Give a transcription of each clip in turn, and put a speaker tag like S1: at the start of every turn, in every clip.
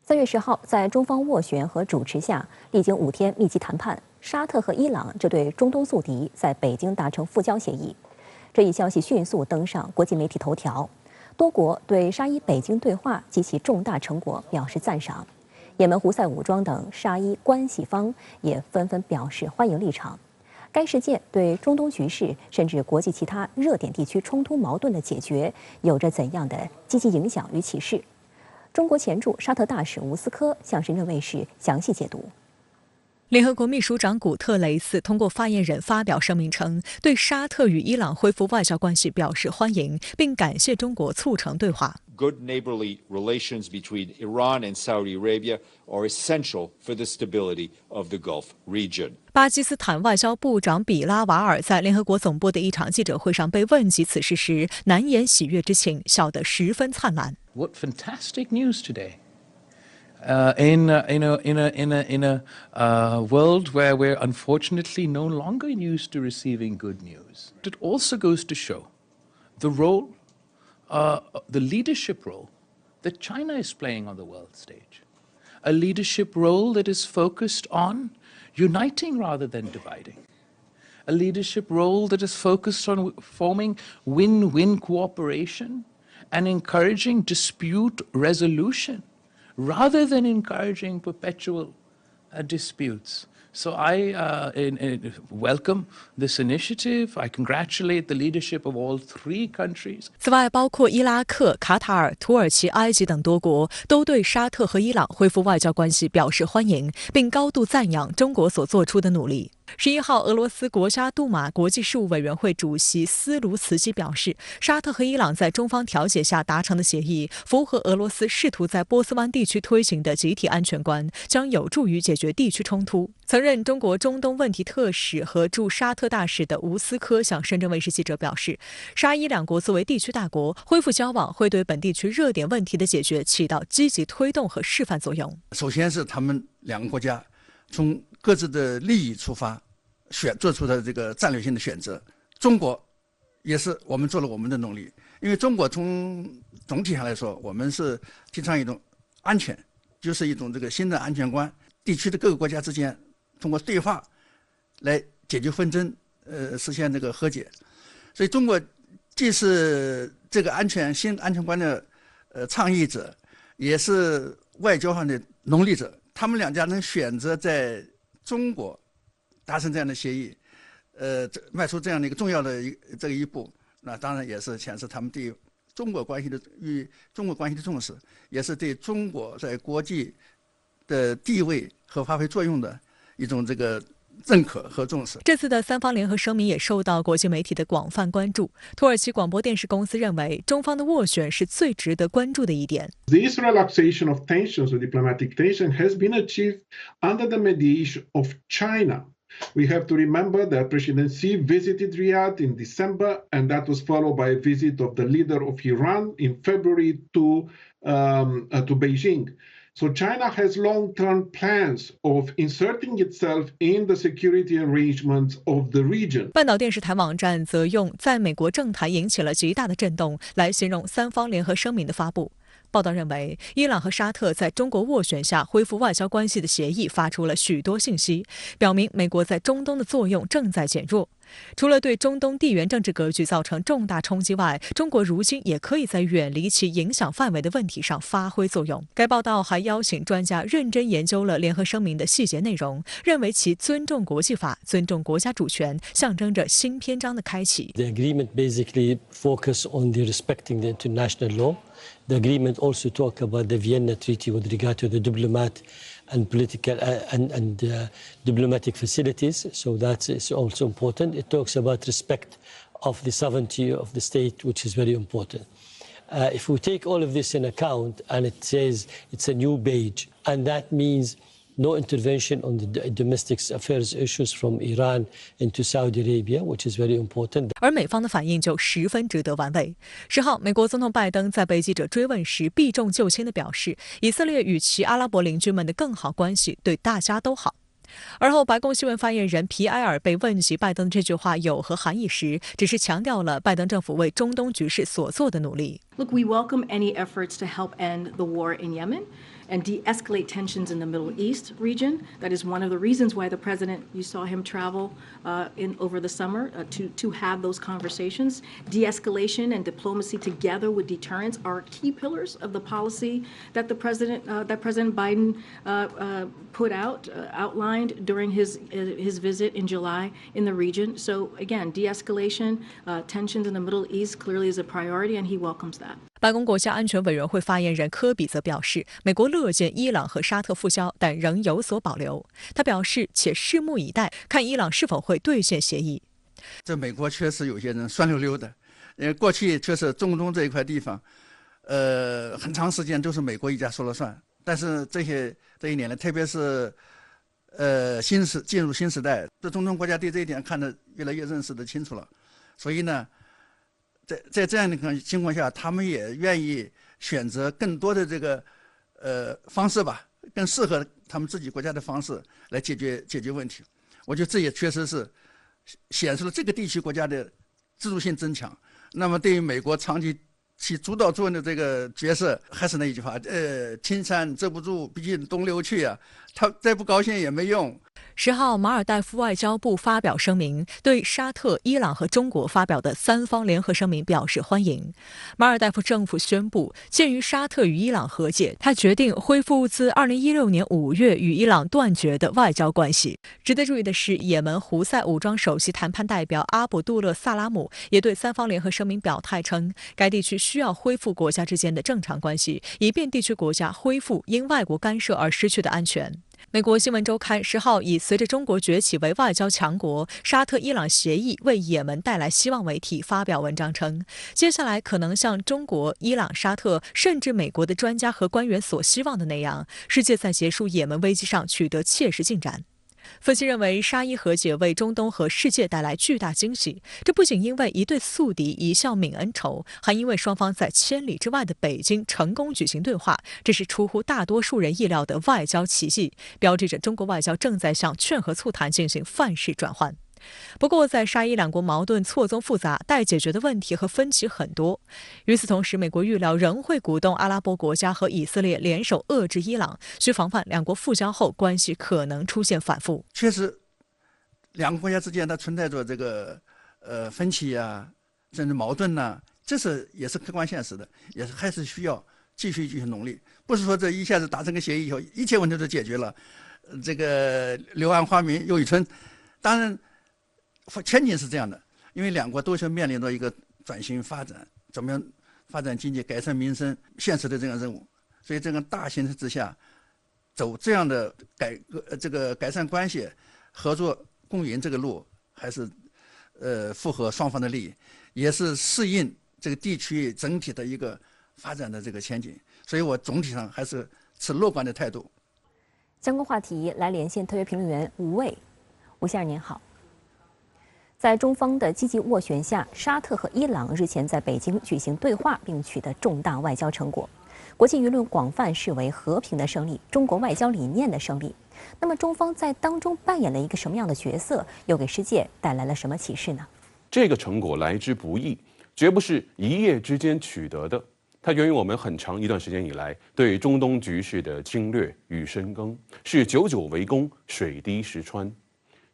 S1: 3月10号，在中方斡旋和主持下，历经5天密集谈判，沙特和伊朗这对中东宿敌在北京达成复交协议。这一消息迅速登上国际媒体头条，多国对沙伊北京对话及其重大成果表示赞赏。也门胡塞武装等沙伊关系方也纷纷表示欢迎立场。该事件对中东局势甚至国际其他热点地区冲突矛盾的解决有着怎样的积极影响与启示？中国前驻沙特大使吴斯科向深圳卫视详细解读。
S2: 联合国秘书长古特雷斯通过发言人发表声明称，对沙特与伊朗恢复外交关系表示欢迎，并感谢中国促成对话。
S3: Good neighborly relations between Iran and Saudi Arabia are essential for the stability of the Gulf region.
S2: 巴基斯坦外交部长比拉瓦尔在联合国总部的一场记者会上被问及此事时，难掩喜悦之情，笑得十分灿烂。
S4: What fantastic news today! In a world where we're unfortunately no longer used to receiving good news, it also goes to show the role, the leadership role that China is playing on the world stage. A leadership role that is focused on uniting rather than dividing. A leadership role that is focused on forming win-win cooperation and encouraging dispute resolution, rather than encouraging perpetual disputes. So I welcome this initiative. I congratulate the leadership of all 3 countries.
S2: 此外，包括伊拉克、卡塔尔、土耳其、埃及等多国都对沙特和伊朗恢复外交关系表示欢迎，并高度赞扬中国所做出的努力。11号，俄罗斯国家杜马国际事务委员会主席斯卢茨基表示，沙特和伊朗在中方调解下达成的协议，符合俄罗斯试图在波斯湾地区推行的集体安全观，将有助于解决地区冲突。曾任中国中东问题特使和驻沙特大使的吴斯科向深圳卫视记者表示，沙伊两国作为地区大国，恢复交往会对本地区热点问题的解决起到积极推动和示范作用。
S5: 首先是他们2个国家从各自的利益出发，做出的这个战略性的选择。中国也是我们做了我们的努力，因为中国从总体上来说，我们是提倡一种安全，就是一种这个新的安全观，地区的各个国家之间通过对话来解决纷争，实现这个和解。所以中国既是这个新安全观的倡议者，也是外交上的努力者。他们2家能选择在中国达成这样的协议，迈出这样的一个重要的这一步，那当然也是显示他们对中国关系的重视，也是对中国在国际的地位和发挥作用的一种这个认可和重视。
S2: 这次的3方联合声明也受到国际媒体的广泛关注。土耳其广播电视公司认为，中方的斡旋是最值得关注的一点。
S6: This relaxation of tensions or diplomatic tension has been achieved under the mediation of China. We have to remember that President Xi visited Riyadh in December, and that was followed by a visit of the leader of Iran in February to Beijing. So China has long-term plans of inserting itself in the security arrangements of the region.
S2: 半岛电视台网站则用“在美国政坛引起了极大的震动”来形容3方联合声明的发布。报道认为，伊朗和沙特在中国斡旋下恢复外交关系的协议发出了许多信息，表明美国在中东的作用正在减弱。除了对中东地缘政治格局造成重大冲击外，中国如今也可以在远离其影响范围的问题上发挥作用。该报道还邀请专家认真研究了联合声明的细节内容，认为其尊重国际法、尊重国家主权，象征着新篇章的开启。
S7: The agreement basically focus on the respecting the international law. The agreement also talk about the Vienna Treaty with regard to the diplomat and political and diplomatic facilities. So that is also important. It talks about respect of the sovereignty of the state, which is very important. If we take all of this in account, and it says it's a new page, and that means no intervention on the domestic affairs issues from Iran into Saudi Arabia, which is very important.
S2: 而美方的反应就十分值得玩味。10号，美国总统拜登在被记者追问时避重就轻地表示，以色列与其阿拉伯邻居们的更好关系对大家都好。而后，白宫新闻发言人皮埃尔被问及拜登这句话有何含义时，只是强调了拜登政府为中东局势所做的努力。
S8: Look, we welcome any efforts to help end the war in Yemen and de-escalate tensions in the Middle East region. That is one of the reasons why the president, you saw him travel over the summer to have those conversations. De-escalation and diplomacy together with deterrence are key pillars of the policy that President Biden outlined during his visit in July in the region. So again, de-escalation, tensions in the Middle East clearly is a priority, and he welcomes that.
S2: 白宫国家安全委员会发言人科比则表示，美国乐见伊朗和沙特复交，但仍有所保留。他表示，且拭目以待，看伊朗是否会兑现协议。
S5: 这美国确实有些人酸溜溜的，过去确实中东这一块地方，很长时间都是美国一家说了算。但是这一年来，特别是进入新时代，这中东国家对这一点看得越来越认识得清楚了。所以呢，在这样的情况下，他们也愿意选择更多的这个方式吧，更适合他们自己国家的方式来解决问题。我觉得这也确实是显示了这个地区国家的自主性增强。那么对于美国长期起主导作用的这个角色，还是那一句话，青山遮不住，毕竟东流去啊，他再不高兴也没用。
S2: 10号，马尔代夫外交部发表声明，对沙特、伊朗和中国发表的3方联合声明表示欢迎。马尔代夫政府宣布，鉴于沙特与伊朗和解，他决定恢复自2016年5月与伊朗断绝的外交关系。值得注意的是，也门胡塞武装首席谈判代表阿卜杜勒·萨拉姆也对3方联合声明表态称，该地区需要恢复国家之间的正常关系，以便地区国家恢复因外国干涉而失去的安全。美国新闻周刊10号以随着中国崛起为外交强国，沙特伊朗协议为也门带来希望为题发表文章称，接下来可能像中国、伊朗、沙特甚至美国的专家和官员所希望的那样，世界在结束也门危机上取得切实进展。分析认为，沙伊和解为中东和世界带来巨大惊喜。这不仅因为一对宿敌一笑泯恩仇，还因为双方在千里之外的北京成功举行对话，这是出乎大多数人意料的外交奇迹，标志着中国外交正在向劝和促谈进行范式转换。不过，在沙伊两国矛盾错综复杂，待解决的问题和分歧很多。与此同时，美国预料仍会鼓动阿拉伯国家和以色列联手遏制伊朗，需防范两国复交后关系可能出现反复。
S5: 确实，两个国家之间它存在着这个分歧啊，甚至矛盾呐，这也是客观现实的，也是还是需要继续努力。不是说这一下子达成个协议以后，一切问题都解决了，这个柳暗花明又一村。当然。前景是这样的，因为两国都是面临着一个转型发展，怎么样发展经济、改善民生现实的这样任务，所以这个大形势之下，走这样的改善关系、合作共赢这个路，还是符合双方的利益，也是适应这个地区整体的一个发展的这个前景，所以我总体上还是持乐观的态度。
S1: 相关话题来连线特约评论员吴卫，吴先生您好。在中方的积极斡旋下，沙特和伊朗日前在北京举行对话，并取得重大外交成果。国际舆论广泛视为和平的胜利，中国外交理念的胜利。那么，中方在当中扮演了一个什么样的角色，又给世界带来了什么启示呢？
S9: 这个成果来之不易，绝不是一夜之间取得的。它源于我们很长一段时间以来对中东局势的经略与深耕，是久久为功，水滴石穿。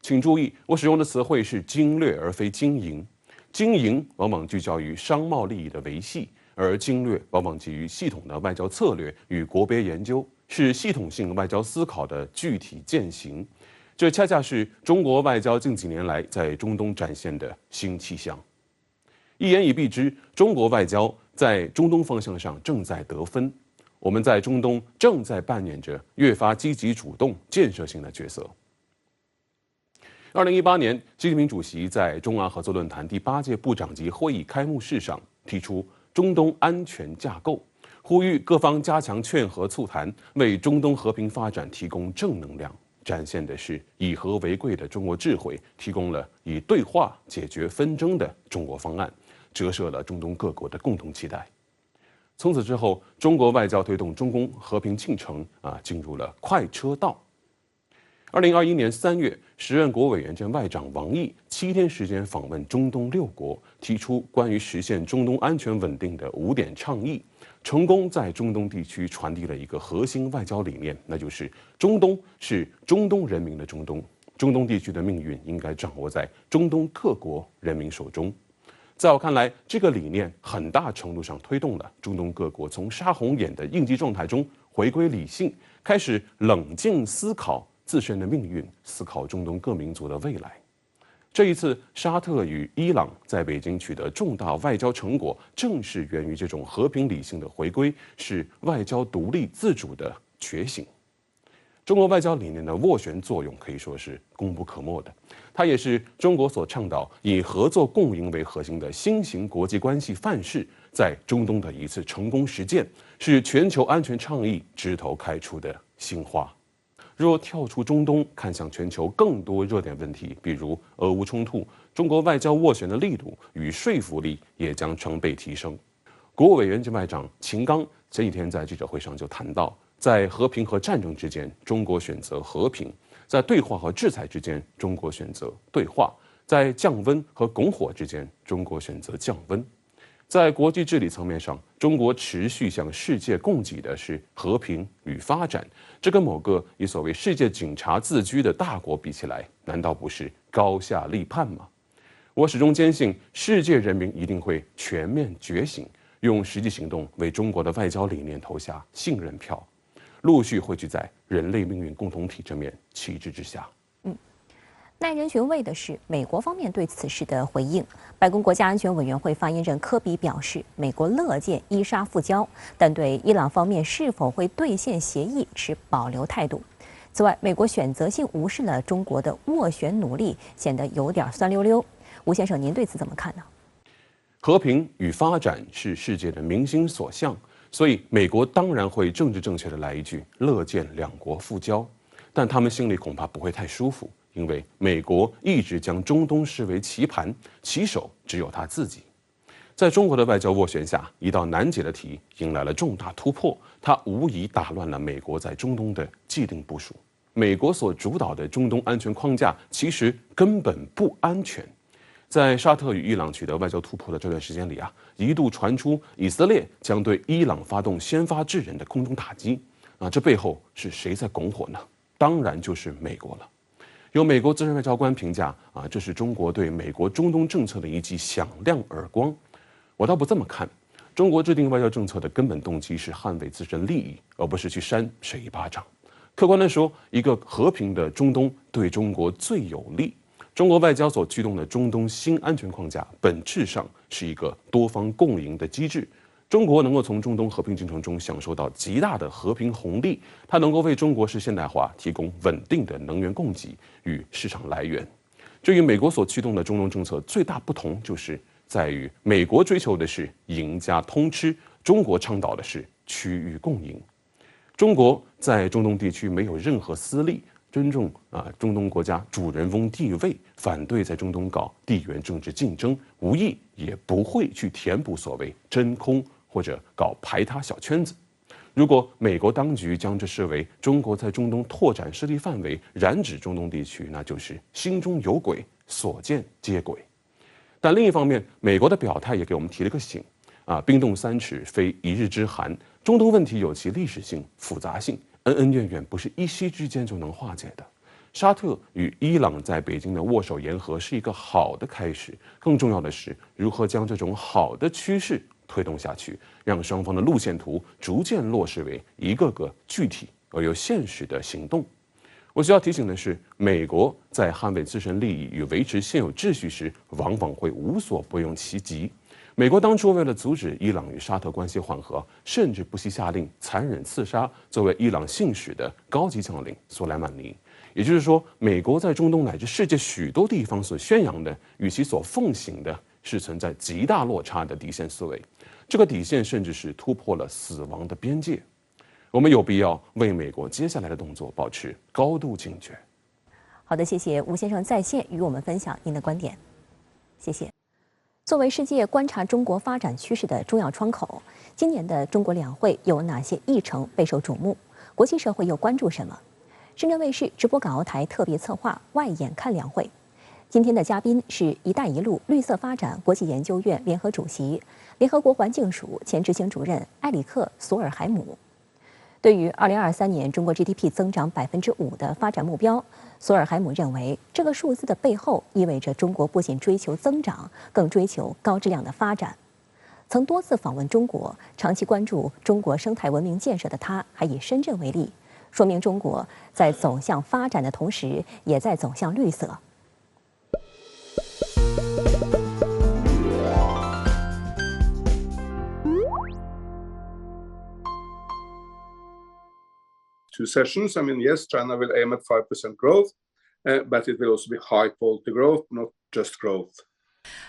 S9: 请注意，我使用的词汇是经略而非经营。经营往往聚焦于商贸利益的维系，而经略往往基于系统的外交策略与国别研究，是系统性外交思考的具体践行。这恰恰是中国外交近几年来在中东展现的新气象。一言以蔽之，中国外交在中东方向上正在得分，我们在中东正在扮演着越发积极主动、建设性的角色。2018年，习近平主席在中阿合作论坛第8届部长级会议开幕式上提出中东安全架构，呼吁各方加强劝和促谈，为中东和平发展提供正能量，展现的是以和为贵的中国智慧，提供了以对话解决纷争的中国方案，折射了中东各国的共同期待。从此之后，中国外交推动中东和平进程进入了快车道。2021年3月，时任国务委员兼外长王毅7天时间访问中东6国，提出关于实现中东安全稳定的5点倡议，成功在中东地区传递了一个核心外交理念，那就是中东是中东人民的中东，中东地区的命运应该掌握在中东各国人民手中。在我看来，这个理念很大程度上推动了中东各国从杀红眼的应激状态中回归理性，开始冷静思考自身的命运，思考中东各民族的未来。这一次，沙特与伊朗在北京取得重大外交成果，正是源于这种和平理性的回归，是外交独立自主的觉醒。中国外交理念的斡旋作用可以说是功不可没的，它也是中国所倡导以合作共赢为核心的新型国际关系范式在中东的一次成功实践，是全球安全倡议枝头开出的新花。若跳出中东，看向全球更多热点问题，比如俄乌冲突，中国外交斡旋的力度与说服力也将成倍提升。国务委员兼外长秦刚前几天在记者会上就谈到，在和平和战争之间，中国选择和平；在对话和制裁之间，中国选择对话；在降温和拱火之间，中国选择降温。在国际治理层面上，中国持续向世界供给的是和平与发展，这跟某个以所谓世界警察自居的大国比起来，难道不是高下立判吗？我始终坚信，世界人民一定会全面觉醒，用实际行动为中国的外交理念投下信任票，陆续汇聚在人类命运共同体这面旗帜之下。
S1: 耐人寻味的是，美国方面对此事的回应。白宫国家安全委员会发言人科比表示，美国乐见伊沙复交，但对伊朗方面是否会兑现协议持保留态度。此外，美国选择性无视了中国的斡旋努力，显得有点酸溜溜。吴先生，您对此怎么看呢？
S9: 和平与发展是世界的民心所向，所以美国当然会政治正确的来一句乐见两国复交，但他们心里恐怕不会太舒服。因为美国一直将中东视为棋盘，棋手只有他自己。在中国的外交斡旋下，一道难解的题迎来了重大突破，它无疑打乱了美国在中东的既定部署。美国所主导的中东安全框架其实根本不安全。在沙特与伊朗取得外交突破的这段时间里一度传出以色列将对伊朗发动先发制人的空中打击。这背后是谁在拱火呢？当然就是美国了。有美国资深外交官评价这是中国对美国中东政策的一记响亮耳光。我倒不这么看，中国制定外交政策的根本动机是捍卫自身利益，而不是去扇谁一巴掌。客观地说，一个和平的中东对中国最有利。中国外交所驱动的中东新安全框架，本质上是一个多方共赢的机制。中国能够从中东和平进程中享受到极大的和平红利，它能够为中国式现代化提供稳定的能源供给与市场来源。这与美国所驱动的中东政策最大不同，就是在于美国追求的是赢家通吃，中国倡导的是区域共赢。中国在中东地区没有任何私利，尊重中东国家主人翁地位，反对在中东搞地缘政治竞争，无意也不会去填补所谓真空或者搞排他小圈子。如果美国当局将这视为中国在中东拓展势力范围，染指中东地区，那就是心中有鬼，所见皆鬼。但另一方面，美国的表态也给我们提了个醒冰冻三尺非一日之寒，中东问题有其历史性、复杂性，恩恩怨怨不是一夕之间就能化解的。沙特与伊朗在北京的握手言和是一个好的开始，更重要的是如何将这种好的趋势推动下去，让双方的路线图逐渐落实为一个个具体而又现实的行动。我需要提醒的是，美国在捍卫自身利益与维持现有秩序时，往往会无所不用其极。美国当初为了阻止伊朗与沙特关系缓和，甚至不惜下令残忍刺杀作为伊朗信使的高级将领苏莱曼尼。也就是说，美国在中东乃至世界许多地方所宣扬的，与其所奉行的是存在极大落差的底线思维。这个底线甚至是突破了死亡的边界。我们有必要为美国接下来的动作保持高度警觉。
S1: 好的，谢谢吴先生在线与我们分享您的观点，谢谢。作为世界观察中国发展趋势的重要窗口，今年的中国两会有哪些议程备受瞩目？国际社会又关注什么？深圳卫视直播港澳台特别策划外眼看两会。今天的嘉宾是“一带一路”绿色发展国际研究院联合主席、联合国环境署前执行主任埃里克·索尔海姆。对于2023年中国 GDP 增长5%的发展目标，索尔海姆认为，这个数字的背后意味着中国不仅追求增长，更追求高质量的发展。曾多次访问中国，长期关注中国生态文明建设的他，还以深圳为例，说明中国在走向发展的同时，也在走向绿色。
S10: Two sessions. I mean, yes, China will aim at 5% growth, but it will also be high-quality growth, not just growth.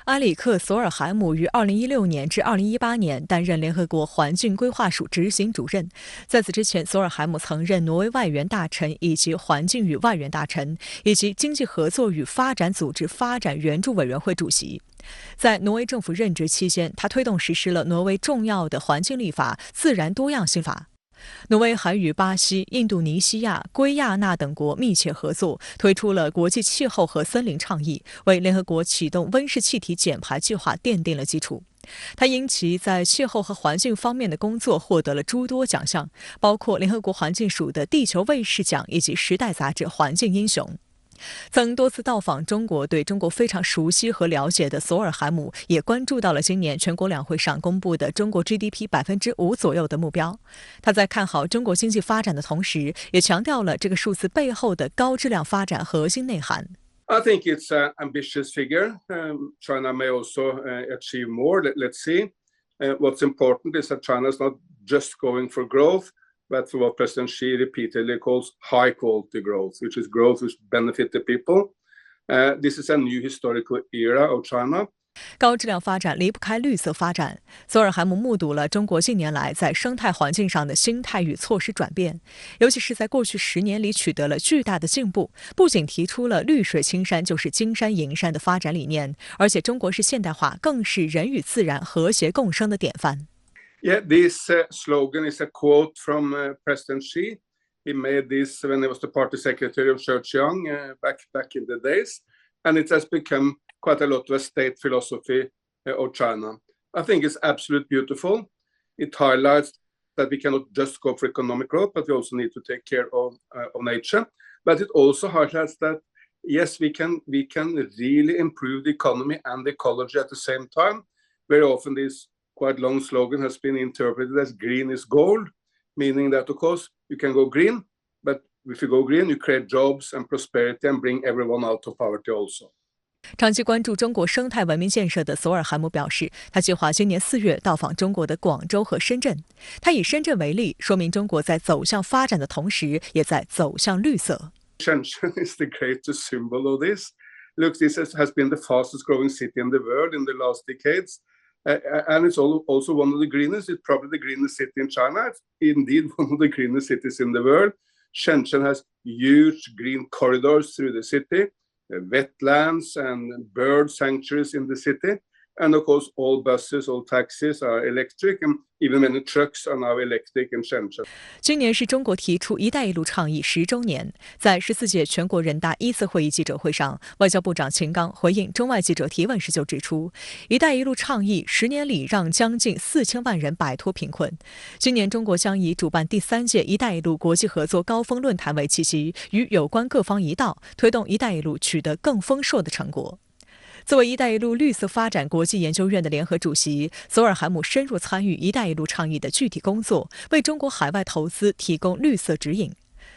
S2: 埃里克·索尔海姆于2016年至2018年担任联合国环境规划署执行主任。在此之前，索尔海姆曾任挪威外援大臣以及环境与外援大臣，以及经济合作与发展组织发展援助委员会主席。在挪威政府任职期间，他推动实施了挪威重要的环境立法——自然多样性法。挪威还与巴西、印度尼西亚、圭亚那等国密切合作，推出了国际气候和森林倡议，为联合国启动温室气体减排计划奠定了基础。他因其在气候和环境方面的工作获得了诸多奖项，包括联合国环境署的地球卫士奖以及《时代》杂志环境英雄。曾多次到访中国，对中国非常熟悉和了解的索尔海姆也关注到了今年全国两会上公布的中国 GDP 5%左右的目标。他在看好中国经济发展的同时，也强调了这个数字背后的高质量发展核心内涵。
S10: I think it's an ambitious figure. China may also achieve more. Let's see. What's important is that China is not just going for growth.But for what President Xi repeatedly calls high-quality growth, which is growth which benefits the people. This is a new historical era of China.
S2: 高质量发展离不开绿色发展。索尔海姆目睹了中国近年来在生态环境上的心态与措施转变，尤其是在过去10年里取得了巨大的进步。不仅提出了绿水青山就是金山银山的发展理念，而且中国式现代化更是人与自然和谐共生的典范。
S10: Yeah, this slogan is a quote from President Xi. He made this when he was the party secretary of Zhejiang back in the days, and it has become quite a lot of a state philosophy of China. I think it's absolutely beautiful. It highlights that we cannot just go for economic growth, but we also need to take care of nature. But it also highlights that yes, we can really improve the economy and the ecology at the same time. Very often this quite long slogan has been interpreted as green is gold, meaning that, of course, you can go green, but if you go green, you create jobs and prosperity and bring everyone out of poverty also.
S2: 长期关注中国生态文明建设的索尔海姆表示，他计划今年4月到访中国的广州和深圳。他以深圳为例，说明中国在走向发展的同时，也在走向绿色。
S10: Shenzhen is the greatest symbol of this. Look, this has been the fastest growing city in the world in the last decades.And it's also one of the greenest. It's probably the greenest city in China. It's indeed one of the greenest cities in the world. Shenzhen has huge green corridors through the city, wetlands and bird sanctuaries in the city. And of course, all buses, all taxis are electric, and even many trucks are now electric in Shenzhen.
S2: 今年是中国提出“一带一路”倡议10周年。在14届全国人大1次会议记者会上，外交部长秦刚回应中外记者提问时就指出，“一带一路”倡议10年里让将近4000万人摆脱贫困。今年中国将以主办第3届“一带一路”国际合作高峰论坛为契机，与有关各方一道，推动“一带一路”取得更丰硕的成果。作为“一带一路”绿色发展国际研究院的联合主席，索尔海姆深入参与“一带一路”倡议的具体工作，为中国海外投资提供绿色指引。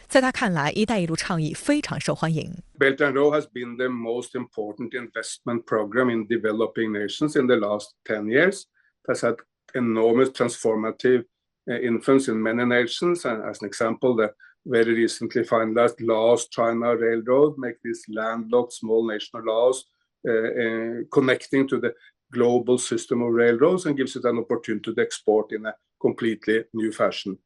S2: 在他看来，“一带一路”倡议非常受欢迎。
S10: Belt and Road has been the most important investment program in developing nations in the last 10 years. It has had enormous transformative influence in many nations. And as an example, the very recently finalized Laos-China Railroad make this landlocked small nation of Laos.Connecting to the global system of railroads and gives it an opportunity to export in a completely new fashion.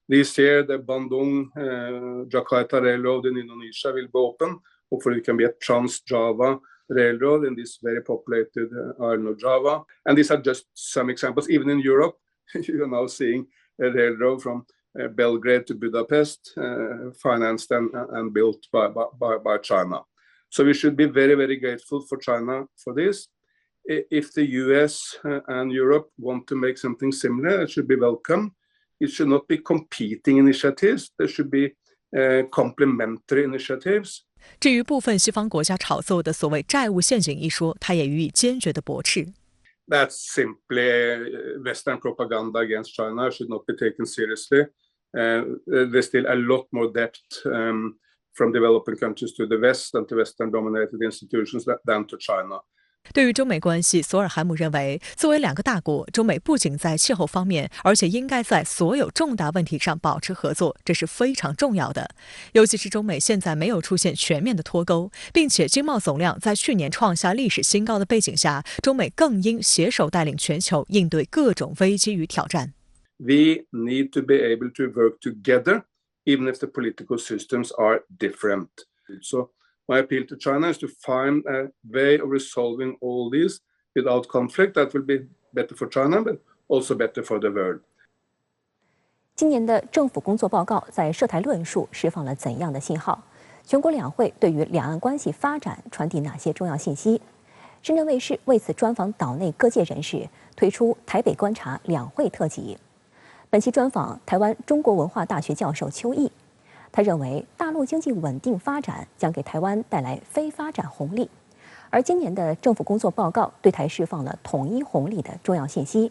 S10: This year, the Bandung-Jakarta Railroad in Indonesia will be open. Hopefully, it can be a Trans-Java Railroad in this very populated island of Java. And these are just some examples. Even in Europe, you are now seeing a railroad from Belgrade to Budapest, financed and built by China. So we should be very, very grateful for China for this. If the US and Europe want to make something similar, it should be welcome. It should not be competing initiatives. There should be complementary initiatives.
S2: 至于部分西方国家炒作的所谓债务陷阱一说，他也予以坚决的驳斥。
S10: That's simply Western propaganda against China. It should not be taken seriously. There's still a lot more debt from developing countries to the West and to Western-dominated institutions than to China.
S2: 对于中美关系，索尔海姆认为，作为两个大国，中美不仅在气候方面，而且应该在所有重大问题上保持合作，这是非常重要的。尤其是中美现在没有出现全面的脱钩，并且经贸总量在去年创下历史新高的背景下，中美更应携手带领全球应对各种危机与挑战。
S10: We need to be able to work together, even if the political systems are different. So my appeal to China is to find a way of resolving all these without conflict. That will be better for China, but also better for the world.
S1: 今年的政府工作报告在涉台论述释放了怎样的信号？全国两会对于两岸关系发展传递哪些重要信息？深圳卫视为此专访岛内各界人士，推出台北观察两会特辑。本期专访台湾中国文化大学教授邱毅。他认为，大陆经济稳定发展将给台湾带来非发展红利，而今年的政府工作报告对台释放了统一红利的重要信息。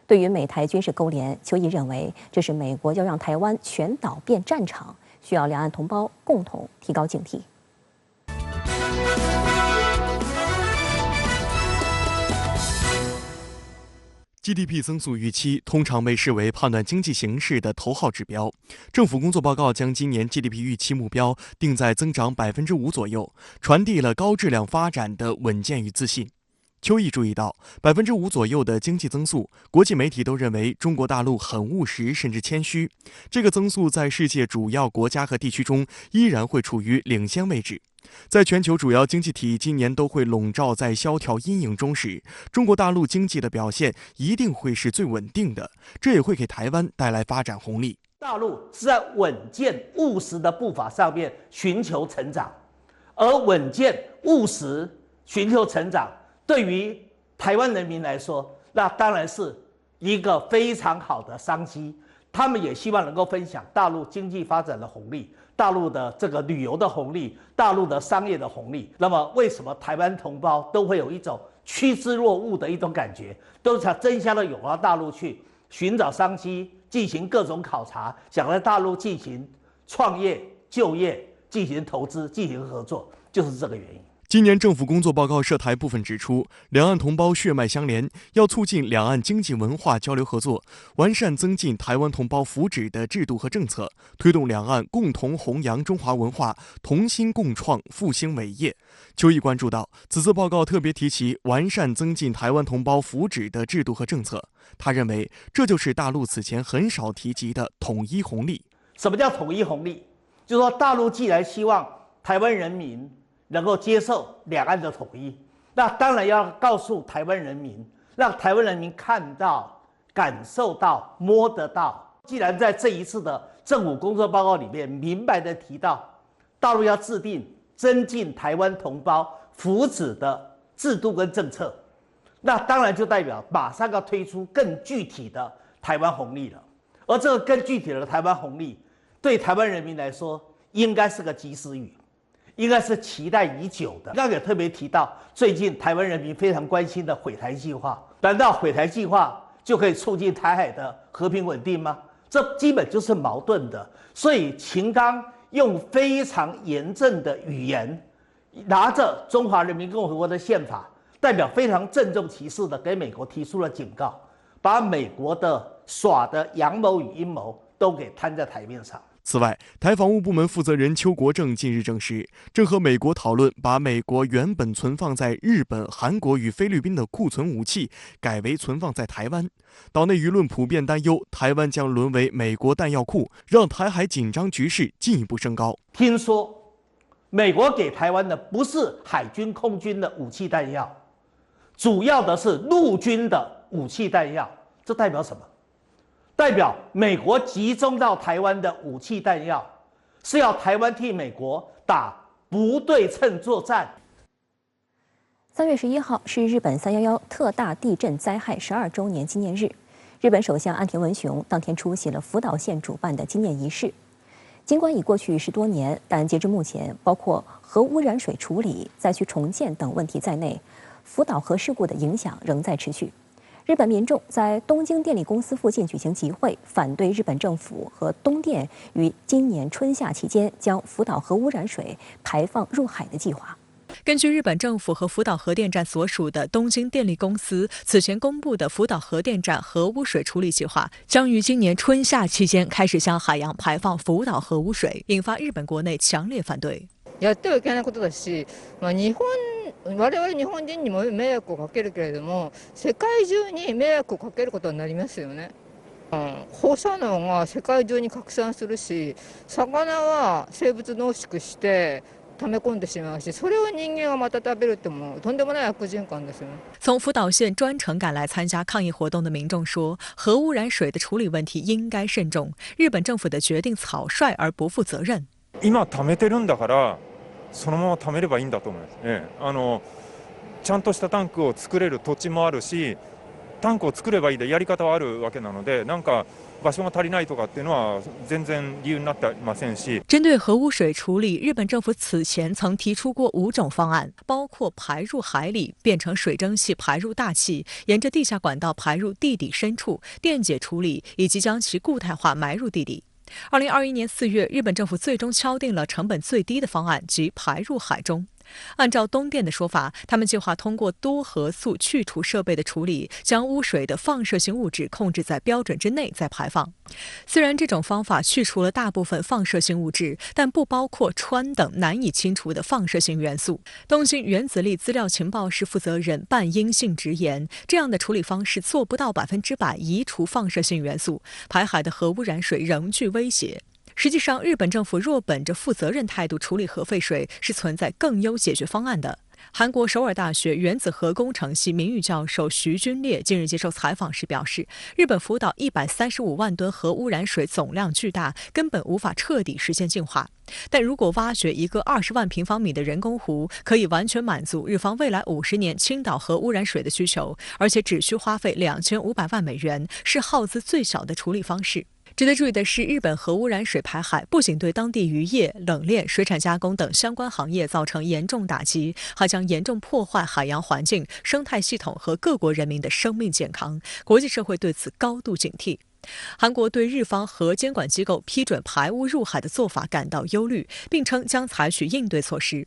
S1: 对于美台军事勾连，邱毅认为，这是美国要让台湾全岛变战场，需要两岸同胞共同提高警惕。
S11: GDP 增速预期通常被视为判断经济形势的头号指标。政府工作报告将今年 GDP 预期目标定在增长5%左右，传递了高质量发展的稳健与自信。邱毅注意到，5%左右的经济增速，国际媒体都认为中国大陆很务实甚至谦虚。这个增速在世界主要国家和地区中依然会处于领先位置。在全球主要经济体今年都会笼罩在萧条阴影中时，中国大陆经济的表现一定会是最稳定的，这也会给台湾带来发展红利。
S12: 大陆是在稳健务实的步伐上面寻求成长，而稳健务实寻求成长对于台湾人民来说，那当然是一个非常好的商机。他们也希望能够分享大陆经济发展的红利，大陆的这个旅游的红利，大陆的商业的红利。那么为什么台湾同胞都会有一种趋之若鹜的一种感觉，都想争相的涌到大陆去寻找商机，进行各种考察，想在大陆进行创业、就业、进行投资、进行合作，就是这个原因。
S11: 今年政府工作报告涉台部分指出，两岸同胞血脉相连，要促进两岸经济文化交流合作，完善增进台湾同胞福祉的制度和政策，推动两岸共同弘扬中华文化，同心共创复兴伟业。邱毅关注到，此次报告特别提及完善增进台湾同胞福祉的制度和政策，他认为这就是大陆此前很少提及的统一红利。
S12: 什么叫统一红利？就是说，大陆既然希望台湾人民能够接受两岸的统一，那当然要告诉台湾人民，让台湾人民看到、感受到、摸得到。既然在这一次的政府工作报告里面明白的提到，大陆要制定增进台湾同胞福祉的制度跟政策，那当然就代表马上要推出更具体的台湾红利了。而这个更具体的台湾红利，对台湾人民来说，应该是个及时雨。应该是期待已久的。刚才也特别提到，最近台湾人民非常关心的毁台计划，难道毁台计划就可以促进台海的和平稳定吗？这基本就是矛盾的。所以秦刚用非常严正的语言，拿着中华人民共和国的宪法，代表非常郑重其事的给美国提出了警告，把美国的耍的阳谋与阴谋都给摊在台面上。
S11: 此外，台防务部门负责人邱国正近日证实，正和美国讨论把美国原本存放在日本、韩国与菲律宾的库存武器改为存放在台湾。岛内舆论普遍担忧，台湾将沦为美国弹药库，让台海紧张局势进一步升高。
S12: 听说美国给台湾的不是海军、空军的武器弹药，主要的是陆军的武器弹药，这代表什么？代表美国集中到台湾的武器弹药，是要台湾替美国打不对称作战。
S1: 3月11号是日本311特大地震灾害12周年纪念日，日本首相岸田文雄当天出席了福岛县主办的纪念仪式。尽管已过去10多年，但截至目前，包括核污染水处理、灾区重建等问题在内，福岛核事故的影响仍在持续。日本民众在东京电力公司附近举行集会，反对日本政府和东电于今年春夏期间将福岛核污染水排放入海的计划。
S2: 根据日本政府和福岛核电站所属的东京电力公司此前公布的福岛核電站核污水处理計劃，將於今年春夏期間開始向海洋排放福島核污水，引發日本國內強烈反對。
S13: やってはいけないことだし、我々日本人にも迷惑をかけるけれども、世界中に迷惑をかけることになりますよね。放射能が世界中に拡散するし、魚は生物濃縮して溜め込んでしまうし、それを人間がまた食べるってもうとんでもない悪循環ですよね。
S2: 从福岛县专程赶来参加抗议活动的民众说，核污染水的处理问题应该慎重，日本政府的决定草率而不负责任。
S14: 今溜めてるんだから、そのまま溜めればいいんだと思います。ちゃんとしたタンクを作れる土地もあるし、タンクを作ればいいでやり方はあるわけなので、なんか場所が足りないとかっていうのは全然理由になってませんし。
S2: 针对核污水处理，日本政府此前曾提出过5种方案，包括排入海里、变成水蒸气排入大气、沿着地下管道排入地底深处、电解处理，以及将其固态化埋入地底。2021年4月，日本政府最终敲定了成本最低的方案，即排入海中。按照东电的说法，他们计划通过多核素去除设备的处理，将污水的放射性物质控制在标准之内再排放。虽然这种方法去除了大部分放射性物质，但不包括氚等难以清除的放射性元素。东京原子力资料情报室负责人半英信直言，这样的处理方式做不到100%移除放射性元素，排海的核污染水仍具威胁。实际上，日本政府若本着负责任态度处理核废水，是存在更优解决方案的。韩国首尔大学原子核工程系名誉教授徐君烈近日接受采访时表示，日本福岛135万吨核污染水总量巨大，根本无法彻底实现净化。但如果挖掘一个20万平方米的人工湖，可以完全满足日方未来50年倾倒核污染水的需求，而且只需花费2500万美元，是耗资最小的处理方式。值得注意的是，日本核污染水排海不仅对当地渔业、冷链、水产加工等相关行业造成严重打击，还将严重破坏海洋环境、生态系统和各国人民的生命健康。国际社会对此高度警惕。韩国对日方核监管机构批准排污入海的做法感到忧虑，并称将采取应对措施。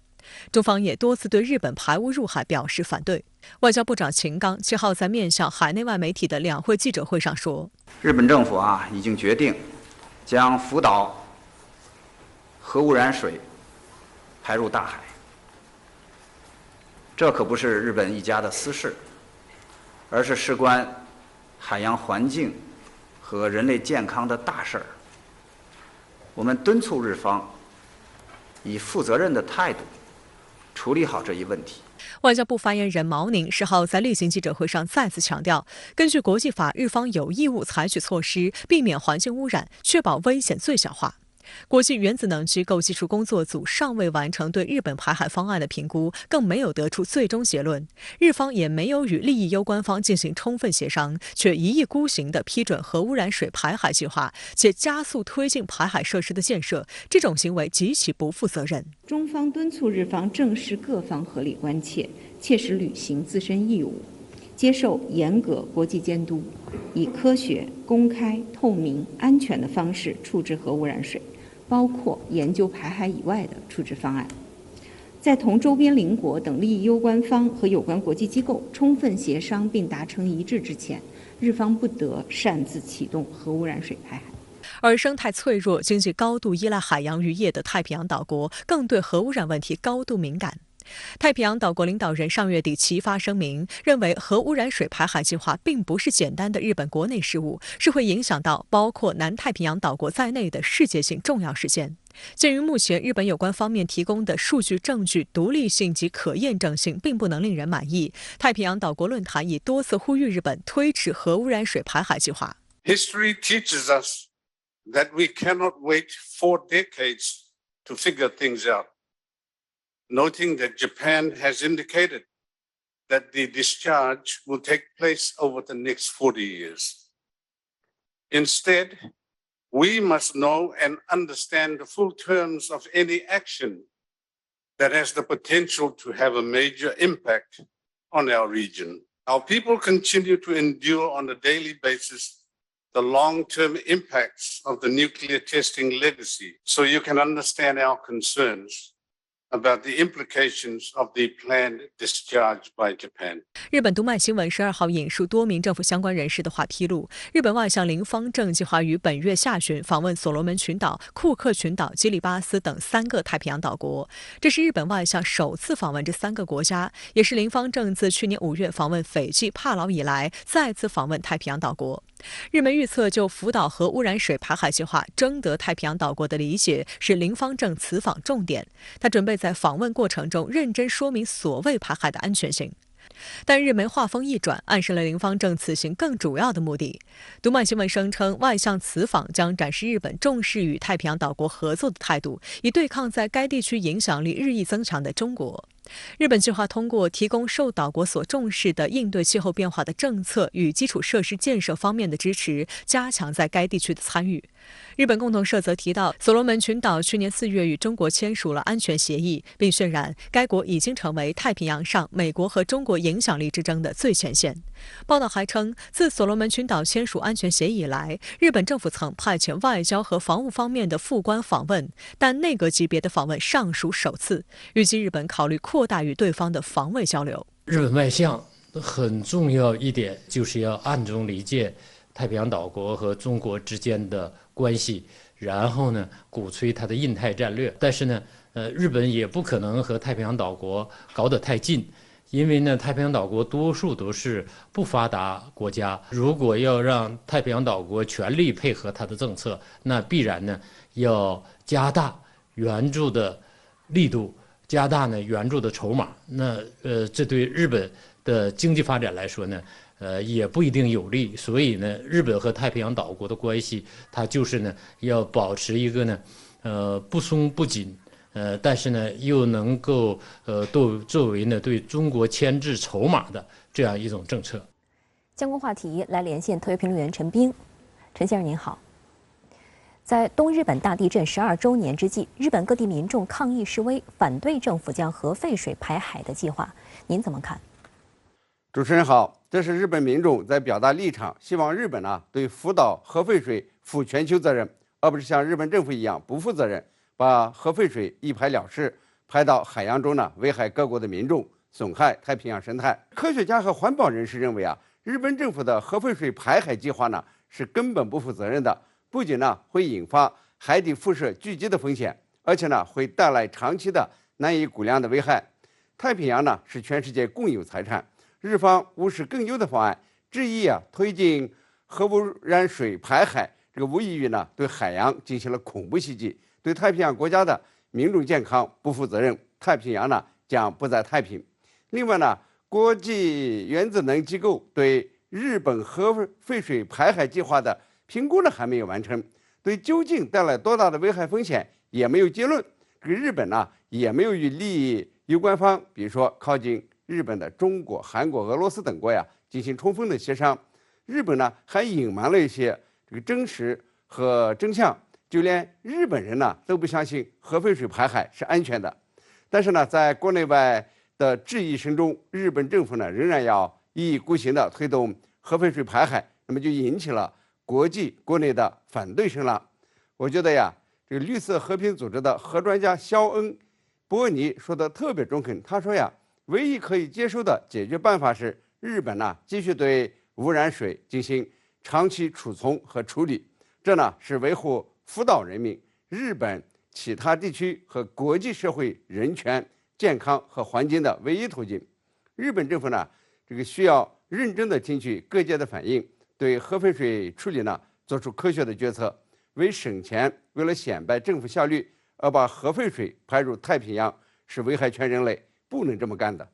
S2: 中方也多次对日本排污入海表示反对。外交部长秦刚7号在面向海内外媒体的两会记者会上说，
S15: 日本政府已经决定将福岛核污染水排入大海，这可不是日本一家的私事，而是事关海洋环境和人类健康的大事儿。我们敦促日方以负责任的态度处理好这一问题。
S2: 外交部发言人毛宁10号在例行记者会上再次强调，根据国际法，日方有义务采取措施，避免环境污染，确保危险最小化。国际原子能机构技术工作组尚未完成对日本排海方案的评估，更没有得出最终结论。日方也没有与利益攸关方进行充分协商，却一意孤行地批准核污染水排海计划，且加速推进排海设施的建设，这种行为极其不负责任。
S16: 中方敦促日方正视各方合理关切，切实履行自身义务，接受严格国际监督，以科学、公开、透明、安全的方式处置核污染水，包括研究排海以外的处置方案。在同周边邻国等利益攸关方和有关国际机构充分协商并达成一致之前，日方不得擅自启动核污染水排海。
S2: 而生态脆弱、经济高度依赖海洋渔业的太平洋岛国，更对核污染问题高度敏感。太平洋岛国领导人上月底齐发声明，认为核污染水排海计划并不是简单的日本国内事务，是会影响到包括南太平洋岛国在内的世界性重要事件。鉴于目前日本有关方面提供的数据证据独立性及可验证性并不能令人满意，太平洋岛国论坛已多次呼吁日本推迟核污染水排海计划。
S10: History teaches us that we cannot wait 4 decades to figure things out, noting that Japan has indicated that the discharge will take place over the next 40 years. Instead, we must know and understand the full terms of any action that has the potential to have a major impact on our region. Our people continue to endure on a daily basis the long-term impacts of the nuclear testing legacy, so you can understand our concerns about the implications of the planned discharge by Japan.
S2: 日本读卖新闻12号引述多名政府相关人士的话披露，日本外相林芳正计划于本月下旬访问所罗门群岛、库克群岛、基里巴斯等3个太平洋岛国。这是日本外相首次访问这3个国家，也是林芳正自去年5月访问斐济、帕劳以来再次访问太平洋岛国。日本预测就福岛核污染水排海计划征得太平洋岛国的理解是林芳正此访重点，他准备在访问过程中认真说明所谓排海的安全性。但日媒话锋一转，暗示了林芳正此行更主要的目的。读卖新闻声称，外相此访将展示日本重视与太平洋岛国合作的态度，以对抗在该地区影响力日益增强的中国。日本计划通过提供受岛国所重视的应对气候变化的政策与基础设施建设方面的支持，加强在该地区的参与。日本共同社则提到，所罗门群岛去年4月与中国签署了安全协议，并渲染该国已经成为太平洋上美国和中国影响力之争的最前线。报道还称，自所罗门群岛签署安全协议以来，日本政府曾派遣外交和防务方面的副官访问，但内阁级别的访问尚属首次。预计日本考虑扩大与对方的防卫交流。
S17: 日本外相很重要一点就是要暗中理解太平洋岛国和中国之间的关系，然后呢，鼓吹他的印太战略。但是呢，日本也不可能和太平洋岛国搞得太近，因为呢，太平洋岛国多数都是不发达国家。如果要让太平洋岛国全力配合他的政策，那必然呢要加大援助的力度，加大呢援助的筹码。那这对日本的经济发展来说呢，也不一定有利。所以呢，日本和太平洋岛国的关系，它就是呢要保持一个呢不松不紧。但是呢，又能够作为呢对中国牵制筹码的这样一种政策。
S1: 相关话题来连线特约评论员陈斌。陈先生您好。在东日本大地震12周年之际，日本各地民众抗议示威，反对政府将核废水排海的计划，您怎么看？
S18: 主持人好，这是日本民众在表达立场，希望日本对福岛核废水负全球责任，而不是像日本政府一样不负责任，把核废水一排了事，排到海洋中危害各国的民众，损害太平洋生态。科学家和环保人士认为日本政府的核废水排海计划是根本不负责任的，不仅会引发海底辐射聚集的风险，而且会带来长期的难以估量的危害。太平洋是全世界共有财产，日方无视更优的方案，执意推进核污染水排海，这个无异于对海洋进行了恐怖袭击，对太平洋国家的民众健康不负责任，太平洋将不再太平。另外国际原子能机构对日本核废水排海计划的评估还没有完成，对究竟带来多大的危害风险也没有结论。这个日本也没有与利益有关方，比如说靠近日本的中国、韩国、俄罗斯等国进行充分的协商。日本还隐瞒了一些这个真实和真相，就连日本人都不相信核废水排海是安全的。但是在国内外的质疑声中，日本政府仍然要一意孤行地推动核废水排海，那么就引起了国际国内的反对声浪。我觉得这个绿色和平组织的核专家肖恩·波尼说的特别中肯，他说唯一可以接受的解决办法是日本继续对污染水进行长期储存和处理，这是维护福岛人民、日本其他地区和国际社会人权、健康和环境的唯一途径。日本政府这个需要认真地听取各界的反应，对核废水处理做出科学的决策。为省钱，为了显摆政府效率而把核废水排入太平洋，是危害全人类，不能这么干的。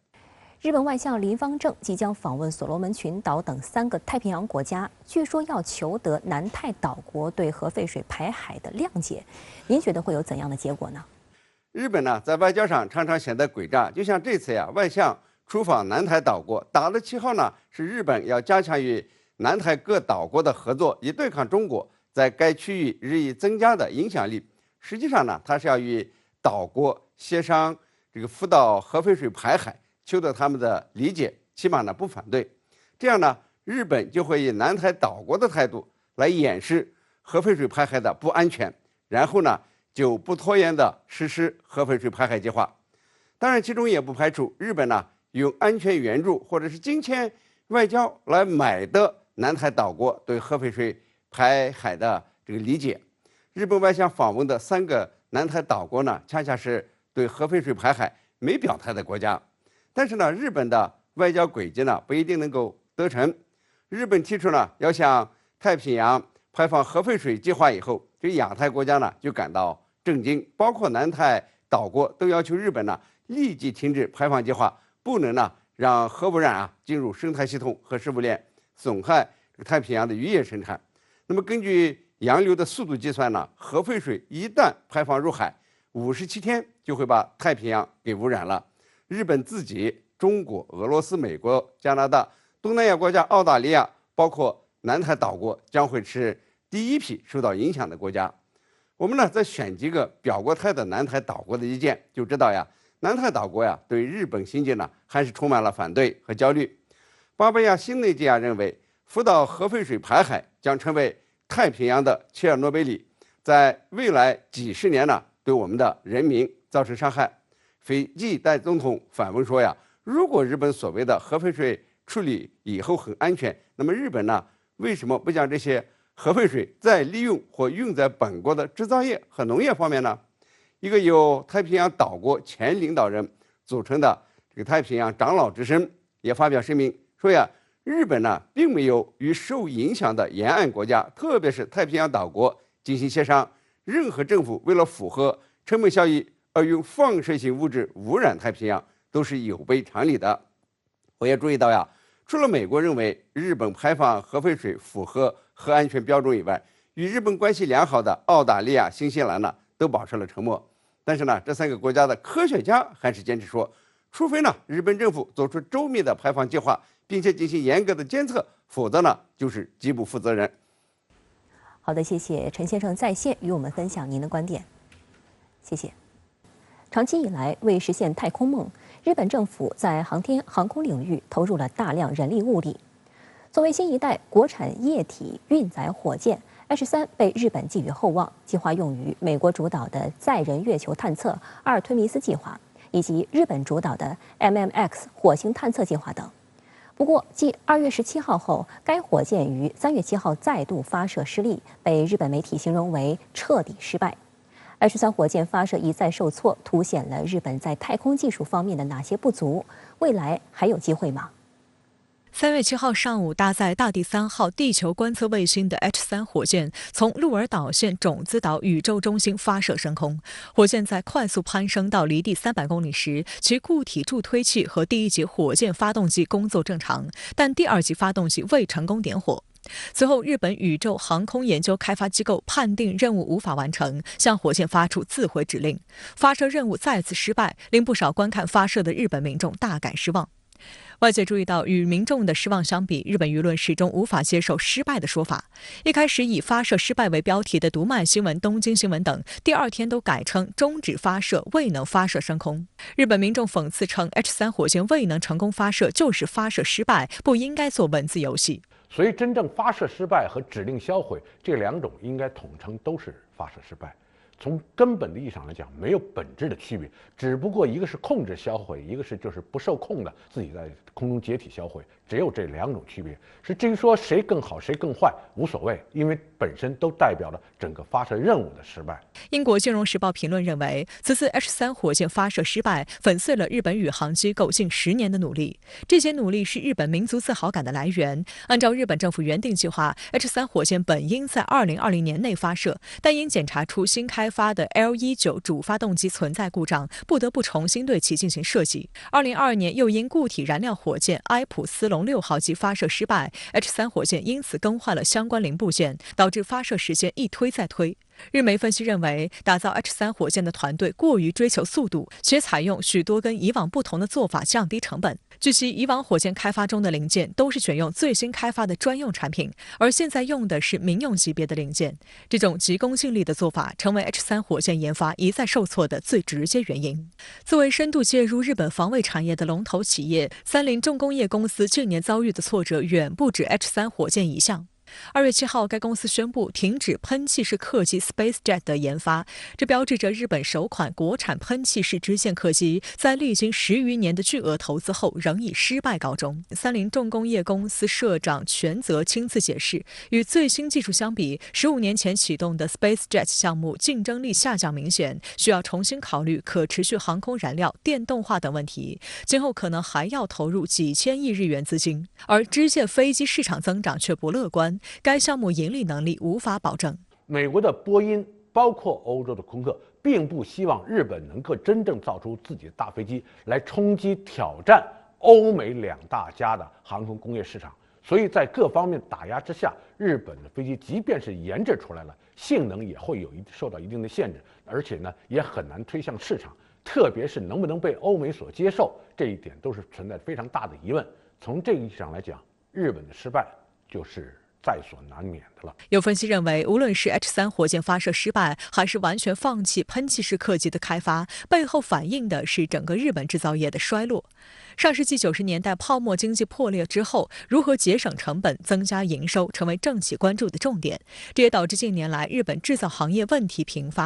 S1: 日本外相林芳正即将访问所罗门群岛等3个太平洋国家，据说要求得南太岛国对核废水排海的谅解。您觉得会有怎样的结果呢？
S18: 日本呢，在外交上常常显得诡诈，就像这次呀，外相出访南太岛国，打的旗号呢是日本要加强与南太各岛国的合作，以对抗中国在该区域日益增加的影响力。实际上呢，它是要与岛国协商福岛核废水排海，求得他们的理解，起码呢不反对。这样呢，日本就会以南太岛国的态度来掩饰核废水排海的不安全，然后呢就不拖延地实施核废水排海计划。当然，其中也不排除日本呢用安全援助或者是金钱外交来买的南太岛国对核废水排海的理解。日本外相访问的3个南太岛国呢，恰恰是对核废水排海没表态的国家。但是呢，日本的外交轨迹呢不一定能够得逞。日本提出呢要向太平洋排放核废水计划以后，这亚太国家呢就感到震惊，包括南太岛国都要求日本呢立即停止排放计划，不能呢让核污染进入生态系统和食物链，损害太平洋的渔业生态。那么根据洋流的速度计算呢，核废水一旦排放入海，57天就会把太平洋给污染了。日本自己、中国、俄罗斯、美国、加拿大、东南亚国家澳大利亚，包括南太岛国将会是第一批受到影响的国家。我们呢再选几个表过态的南太岛国的意见，就知道呀，南太岛国呀对日本行径呢还是充满了反对和焦虑。巴布亚新内基亚认为，福岛核废水排海将成为太平洋的切尔诺贝利，在未来几十年呢对我们的人民造成伤害。斐济代总统反问说呀，如果日本所谓的核废水处理以后很安全，那么日本呢为什么不将这些核废水再利用或用在本国的制造业和农业方面呢？一个由太平洋岛国前领导人组成的太平洋长老之声也发表声明说呀，日本呢并没有与受影响的沿岸国家，特别是太平洋岛国进行协商，任何政府为了符合成本效益而用放射性物质污染太平洋都是有悖常理的。我也注意到呀，除了美国认为日本排放核废水符合核安全标准以外，与日本关系良好的澳大利亚、新西兰呢都保持了沉默。但是呢，这3个国家的科学家还是坚持说，除非呢日本政府做出周密的排放计划，并且进行严格的监测，否则呢就是极不负责任。
S1: 好的，谢谢陈先生在线与我们分享您的观点，谢谢。长期以来，为实现太空梦，日本政府在航空领域投入了大量人力物力。作为新一代国产液体运载火箭 H3 被日本寄予厚望，计划用于美国主导的载人月球探测阿尔忒弥斯计划，以及日本主导的 MMX 火星探测计划等。不过，继2月17号后，该火箭于3月7号再度发射失利，被日本媒体形容为彻底失败。H3 火箭发射一再受挫，凸显了日本在太空技术方面的哪些不足？未来还有机会吗
S2: ？3月7号上午，搭载大地3号地球观测卫星的 H3 火箭从鹿儿岛县种子岛宇宙中心发射升空。火箭在快速攀升到离地300公里时，其固体助推器和第1级火箭发动机工作正常，但第2级发动机未成功点火。随后，日本宇宙航空研究开发机构判定任务无法完成，向火箭发出自毁指令。发射任务再次失败，令不少观看发射的日本民众大感失望。外界注意到，与民众的失望相比，日本舆论始终无法接受失败的说法。一开始以发射失败为标题的读卖新闻、东京新闻等，第2天都改称终止发射，未能发射升空。日本民众讽刺称 H3 火箭未能成功发射就是发射失败，不应该做文字游戏。
S19: 所以，真正发射失败和指令销毁这2种应该统称都是发射失败。从根本的意义上来讲，没有本质的区别，只不过一个是控制销毁，一个是就是不受控的自己在空中解体销毁，只有这2种区别。至于说谁更好谁更坏无所谓，因为本身都代表了整个发射任务的失败。
S2: 英国金融时报评论认为，此次 H3 火箭发射失败，粉碎了日本宇航机构近10年的努力。这些努力是日本民族自豪感的来源。按照日本政府原定计划， H3 火箭本应在2020年内发射，但因检查出新开开发的 L19主发动机存在故障，不得不重新对其进行设计。2022年又因固体燃料火箭埃普斯隆6号机发射失败 ，H3火箭因此更换了相关零部件，导致发射时间一推再推。日媒分析认为，打造 H3火箭的团队过于追求速度，且采用许多跟以往不同的做法，降低成本。据悉，以往火箭开发中的零件都是选用最新开发的专用产品，而现在用的是民用级别的零件。这种急功近利的做法，成为 H3火箭研发一再受挫的最直接原因。作为深度介入日本防卫产业的龙头企业，三菱重工业公司近年遭遇的挫折远不止 H3火箭一项。2月7号，该公司宣布停止喷气式客机 SpaceJet 的研发，这标志着日本首款国产喷气式支线客机在历经10余年的巨额投资后，仍以失败告终。三菱重工业公司社长全泽亲自解释，与最新技术相比，15年前启动的 SpaceJet 项目竞争力下降明显，需要重新考虑可持续航空燃料、电动化等问题，今后可能还要投入几千亿日元资金。而支线飞机市场增长却不乐观。该项目盈利能力无法保证。
S19: 美国的波音，包括欧洲的空客，并不希望日本能够真正造出自己的大飞机来冲击、挑战欧美两大家的航空工业市场。所以在各方面打压之下，日本的飞机即便是研制出来了，性能也会受到一定的限制，而且呢也很难推向市场。特别是能不能被欧美所接受，这一点都是存在非常大的疑问。从这个意义上来讲，日本的失败就是在所难免的了。
S2: 有分析认为，无论是 H3火箭发射失败，还是完全放弃喷气式客机的开发，背后反映的是整个日本制造业的衰落。上世纪90年代泡沫经济破裂之后，如何节省成本、增加营收，成为政企关注的重点。这也导致近年来日本制造行业问题频发。